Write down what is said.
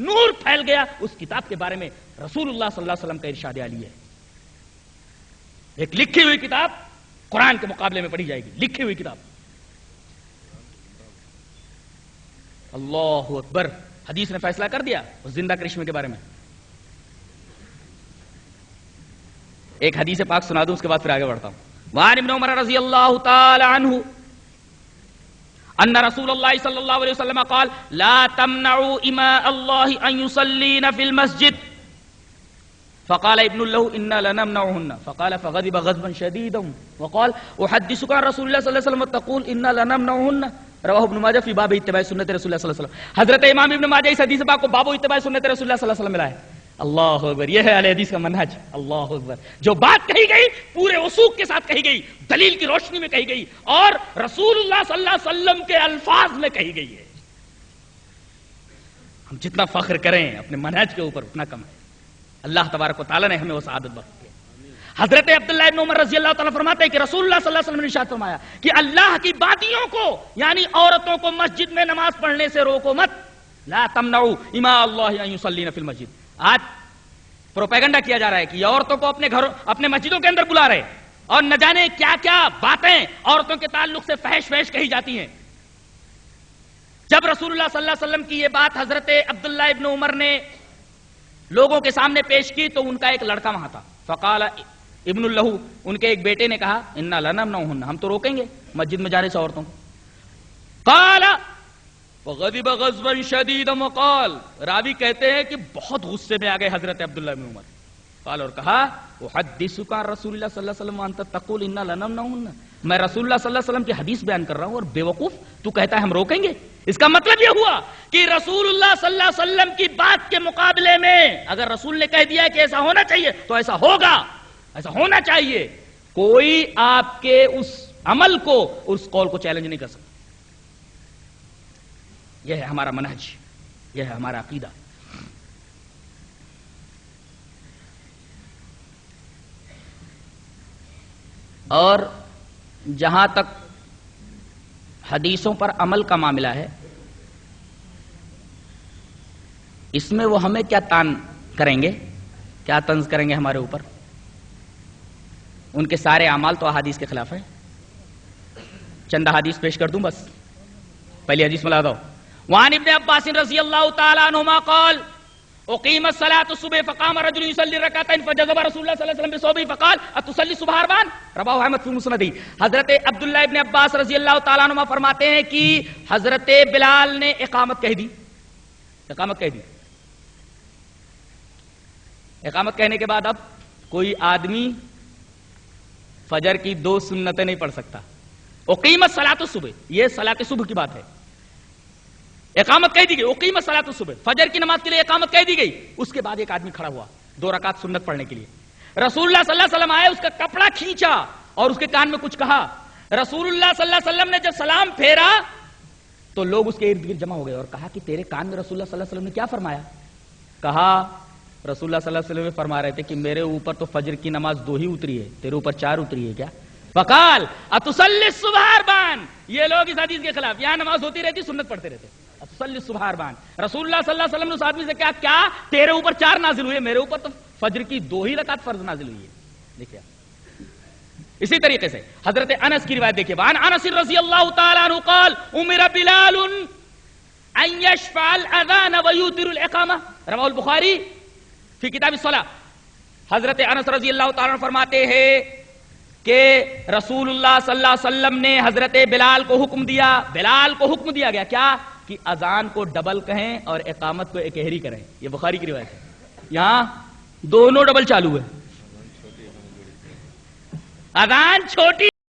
نور پھیل گیا. اس کتاب کے بارے میں رسول اللہ صلی اللہ علیہ وسلم کا ارشاد عالی ہے. ایک لکھی ہوئی کتاب قرآن کے مقابلے میں پڑھی جائے گی, لکھی ہوئی کتاب. اللہ اکبر. حدیث نے فیصلہ کر دیا اس زندہ کرشمے کے بارے میں. ایک حدیث پاک سنا دوں, اس کے بعد پھر آگے بڑھتا ہوں. وعن ابن عمر رضی اللہ تعالی عنہ ان رسول اللہ صلی اللہ علیہ وسلم قال لا تمنعوا اماء اللہ ان يصلين في المسجد فقال ابن له انا لنمنعهن فقال فغضب غضبا شديدا وقال احدثك عن رسول الله صلی اللہ علیہ وسلم تقول انا لنمنعهن رواہ ابن ماجہ فی باب اتباع سنت رسول اللہ صلی اللہ علیہ وسلم. حضرت امام ابن ماجہ اس حدیث پاک کو باب اتباع سنت رسول اللہ صلی اللہ علیہ وسلم ملا ہے. اللہ اکبر. یہ ہے اہل حدیث کا منہج. اللہ اکبر. جو بات کہی گئی پورے وثوق کے ساتھ کہی گئی, دلیل کی روشنی میں کہی گئی, اور رسول اللہ صلی اللہ علیہ وسلم کے الفاظ میں کہی گئی ہے. ہم جتنا فخر کریں اپنے منہج کے اوپر اتنا کم ہے. اللہ تبارک و تعالیٰ نے ہمیں وہ سعادت بخشی. حضرت عبداللہ ابن عمر رضی اللہ تعالیٰ فرماتے ہیں کہ رسول اللہ صلی اللہ علیہ وسلم نے ارشاد فرمایا کہ اللہ کی بادیوں کو یعنی عورتوں کو مسجد میں نماز پڑھنے سے روکو مت. لا تمنعوا اماء اللہ ان يصلين في المسجد. آج پروپیگنڈا کیا جا رہا ہے کہ عورتوں کو اپنے گھروں اپنے مسجدوں کے اندر بلا رہے, اور نہ جانے کیا کیا باتیں عورتوں کے تعلق سے فحش فحش کہی جاتی ہیں. جب رسول اللہ صلی اللہ علیہ وسلم کی یہ بات حضرت عبداللہ ابن عمر نے لوگوں کے سامنے پیش کی تو ان کا ایک لڑکا وہاں تھا. فقال ابن اللہ, ان کے ایک بیٹے نے کہا انا لنمنعهن, ہم تو روکیں گے مسجد میں جانے سے عورتوں کو. قال وغضب غضبا شديدا وقال, راوی کہتے ہیں کہ بہت غصے میں آ گئے حضرت عبداللہ بن عمر. قال, اور کہا احدثك عن رسول اللہ صلی اللہ علیہ وسلم وانت تقول انا لنمنعهن, میں رسول اللہ صلی اللہ علیہ وسلم کی حدیث بیان کر رہا ہوں اور بے وقوف تو کہتا ہے ہم روکیں گے. اس کا مطلب یہ ہوا کہ رسول اللہ صلی اللہ علیہ وسلم کی بات کے مقابلے میں اگر رسول نے کہہ دیا کہ ایسا ہونا چاہیے تو ایسا ہوگا, ایسا ہونا چاہیے. کوئی آپ کے اس عمل کو, اس قول کو چیلنج نہیں کر سکتا. یہ ہے ہمارا منہج, یہ ہے ہمارا عقیدہ. اور جہاں تک حدیثوں پر عمل کا معاملہ ہے, اس میں وہ ہمیں کیا تان کریں گے, کیا طنز کریں گے ہمارے اوپر. ان کے سارے اعمال تو احادیث کے خلاف ہیں. چند احادیث پیش کر دوں بس. پہلی حدیث ملا دو. وعن ابن عباس رضی اللہ تعالی عنہما قال اقیمت صلاة الصبح فقام رجل يصلي رکعتين فجذب رسول اللہ صلی اللہ علیہ وسلم بثوبه فقال اتصلی الصبح اربعا رواه احمد فی مسندہ. حضرت عبداللہ ابن عباس رضی اللہ تعالی عنہما فرماتے ہیں کہ حضرت بلال نے اقامت کہہ دی. اقامت کہہ دی. اقامت کہنے کے بعد اب کوئی آدمی فجر کی 2 سنتیں نہیں پڑھ سکتا. اقیمت صلاۃ الصبح, یہ صلاۃ صبح کی بات ہے. اقامت کہہ دی گئی, اقیمت صلاۃ الصبح, فجر کی نماز کے لیے اقامت کہہ دی گئی. اس کے بعد ایک آدمی کھڑا ہوا 2 رکعت سنت پڑھنے کے لیے. رسول اللہ صلی اللہ علیہ وسلم آئے, اس کا کپڑا کھینچا اور اس کے کان میں کچھ کہا. رسول اللہ صلی اللہ علیہ وسلم نے جب سلام پھیرا تو لوگ اس کے ارد گرد جمع ہو گئے اور کہا کہ تیرے کان میں رسول اللہ صلی اللہ علیہ وسلم نے کیا فرمایا. کہا رسول اللہ صلی اللہ علیہ وسلم فرما رہے تھے کہ میرے اوپر تو فجر کی نماز 2 ہی اتری ہے, تیرے اوپر 4 اتری ہے کیا. فقال اتصلی الصبح اربعا, یہ لوگ اس حدیث کے خلاف, یہاں نماز ہوتی رہتی سنت پڑھتے رہتے. اتصلی الصبح اربعا, رسول اللہ صلی اللہ علیہ وسلم نے اس آدمی سے کہا کیا تیرے اوپر 4 نازل ہوئے, میرے اوپر تو فجر کی 2 ہی رکعت فرض نازل ہوئی ہے. دیکھیے اسی طریقے سے حضرت انس کی روایت دیکھیے. وعن انس رضی اللہ تعالی عنہ قال امر بلال ان يشفع الاذان ويوتر الاقامه رواه البخاری فی کتاب الصلاۃ. حضرت انس رضی اللہ تعالی عنہ فرماتے ہیں کہ رسول اللہ صلی اللہ علیہ وسلم نے حضرت بلال کو حکم دیا, بلال کو حکم دیا گیا کیا کہ اذان کو ڈبل کہیں اور اقامت کو اکہری کریں. یہ بخاری کی روایت ہے. یہاں دونوں ڈبل چالو ہے. اذان چھوٹی